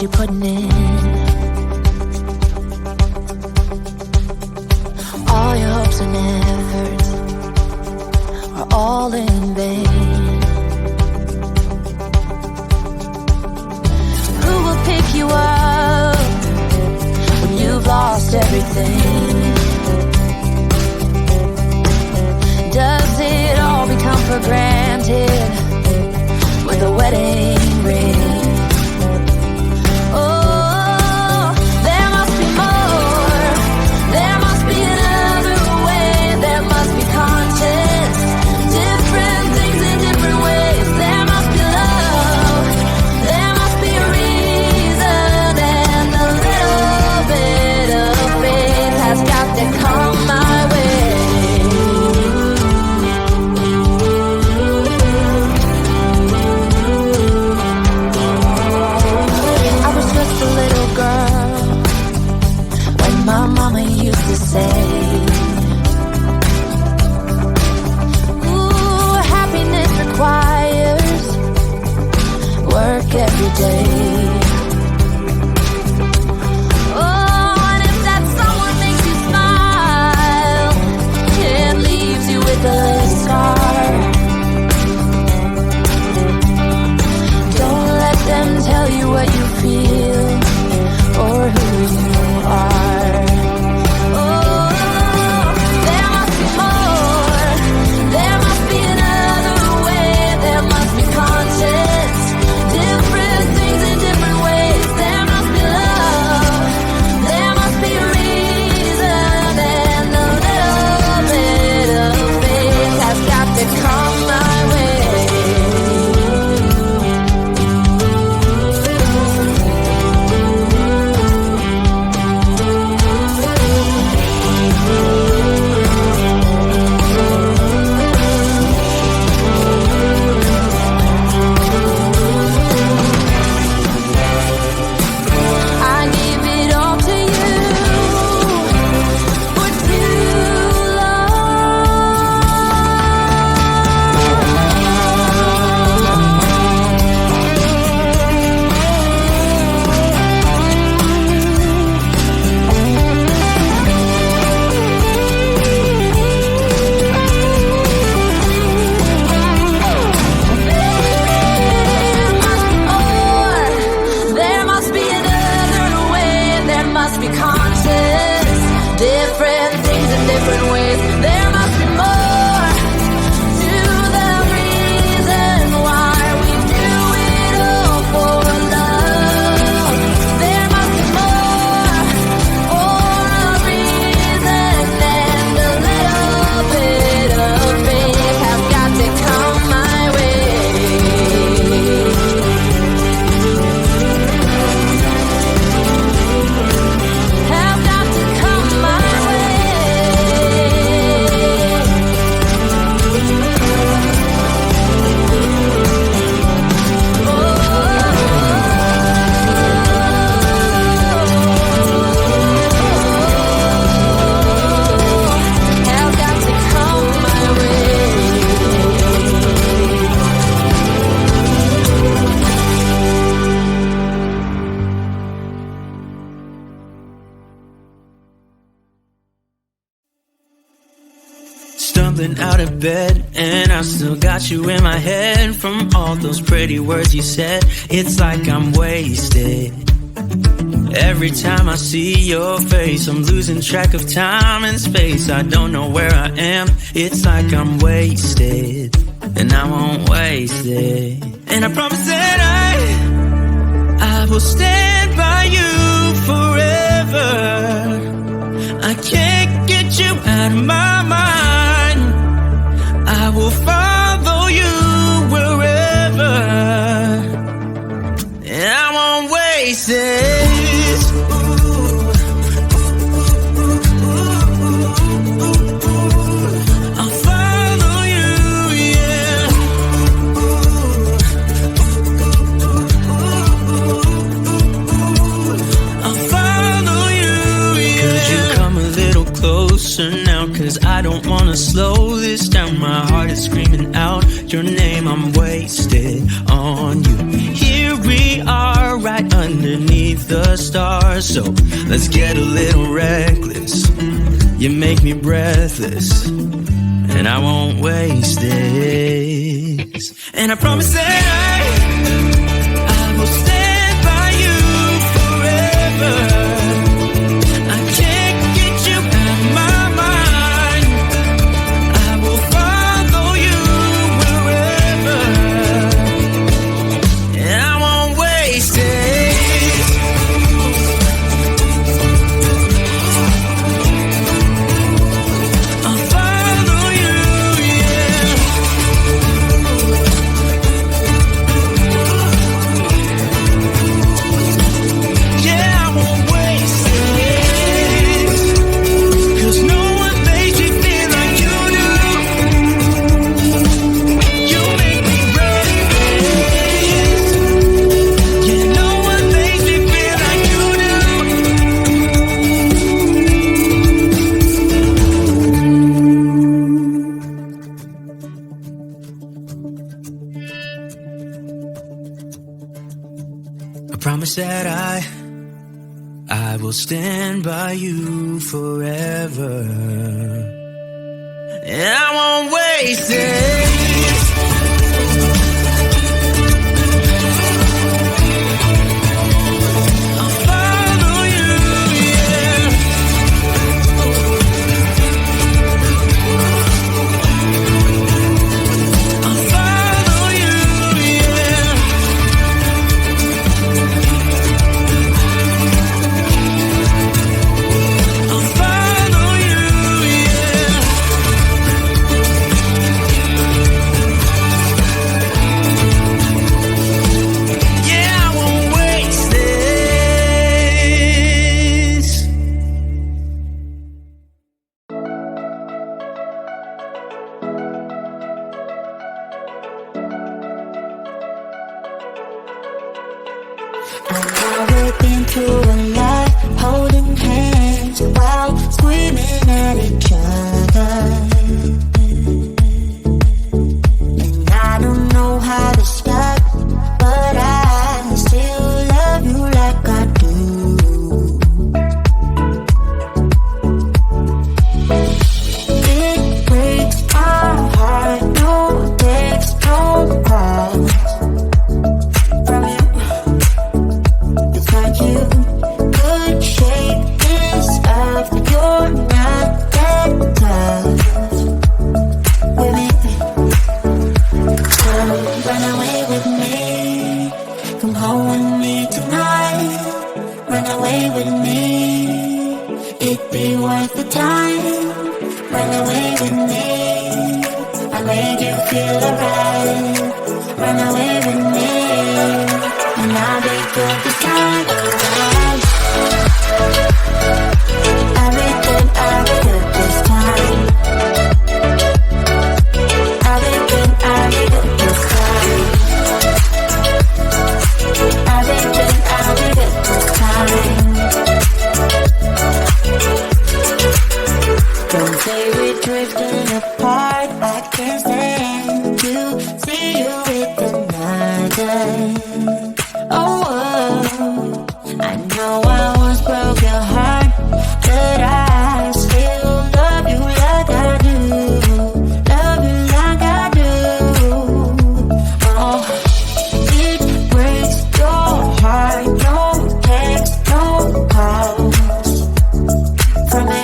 you're putting in. All your hopes and efforts are all in vain. Who will pick you up when you've lost everything? Does it all become for granted with a wedding ring? Oh, there must be more. There must be another way. There must be conscience. Different things in different ways. There must be love. There must be a reason. And a little bit of faith has got to come my way. My mama used to say, ooh, happiness requires work every day. Oh, and if that someone makes you smile, it leaves you with a scar. Don't let them tell you what you feel or who you are. Out of bed, and I still got you in my head from all those pretty words you said. It's like I'm wasted. Every time I see your face, I'm losing track of time and space. I don't know where I am. It's like I'm wasted, and I won't waste it. And I promise that I will stand by you forever. I can't get you out of my mind. I will follow you wherever, and I won't waste it. I'll follow you, yeah. I'll follow you, yeah. Could you come a little closer now? 'Cause I don't wanna slow this down. My heart is screaming out your name. I'm wasted on you. Here we are right underneath the stars. So let's get a little reckless. You make me breathless, and I won't waste this. And I promise that I will stand by you forever. I can't get you out of my mind. I will follow you wherever, and I won't waste it. I'll follow you, yeah. Yeah, I won't waste it. 'Cause no one makes me feel like you do. You make me breathless. Yeah, no one makes me feel like you do. I promise that I will stand by you forever, and I won't waste it. I'll follow you, yeah. I'll follow you, yeah. I'll follow you, yeah. Yeah, I won't waste this. I've never been through a lot, holding hands while screaming at each other. And I don't know how to stop, but I still love you like I do. It breaks my heart, no text, no call from you. It's like you could shake this off. You're not that tough with me. So run away with me. Come home with me tonight. Run away with me. It'd be worth the time. Run away with me. I made you feel alright. Run away with me, and I'll be good this time around. I'll be good this time. I'll be good this time. I'll be good this time. Don't say we're drifting apart. I can't stand to see you with another. Oh, I know I once broke your heart, but I still love you like I do. Love you like I do. Oh, it breaks your heart. No text, no calls from me.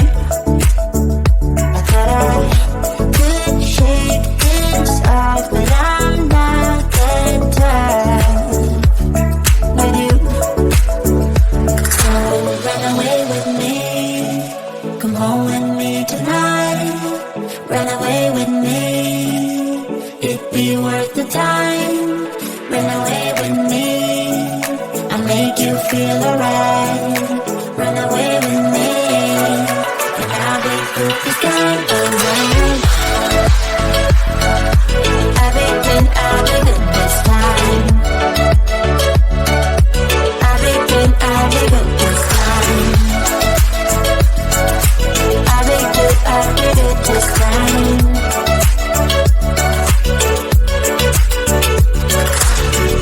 I thought I could shake this off, but I'm not that tough with you. So run away with me. Come home with me tonight. Run away with me. It'd be worth the time. Run away with me. I'll make you feel alright. Run away with me, and I'll be good this time around. I'll be good this time. I'll be good this time. I'll be good this time.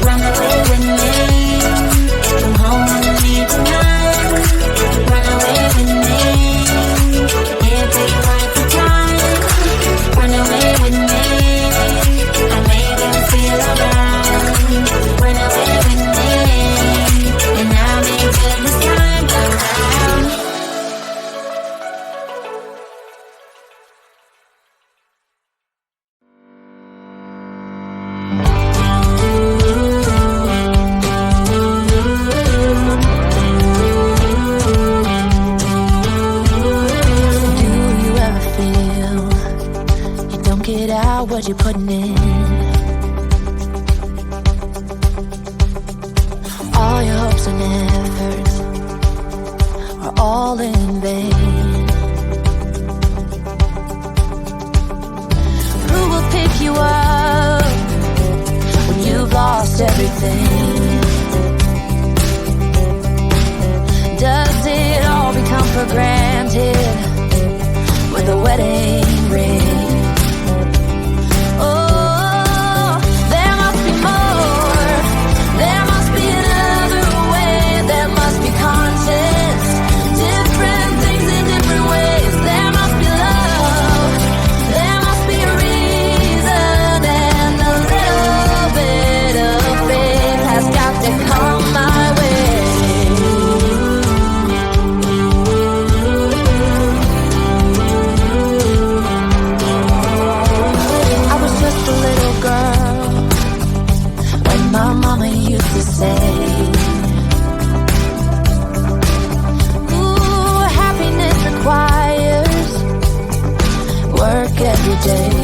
Run away with me. about what you're putting in. All your hopes and efforts are all in vain. Who will pick you up when you've lost everything? Does it all become for granted with a wedding ring? Oh, there must be more. There must be another way. There must be conscience. Different things in different ways. There must be love. There must be a reason, and a little bit of faith has got to come my way. Just a little girl when my mama used to say, ooh, happiness requires work every day.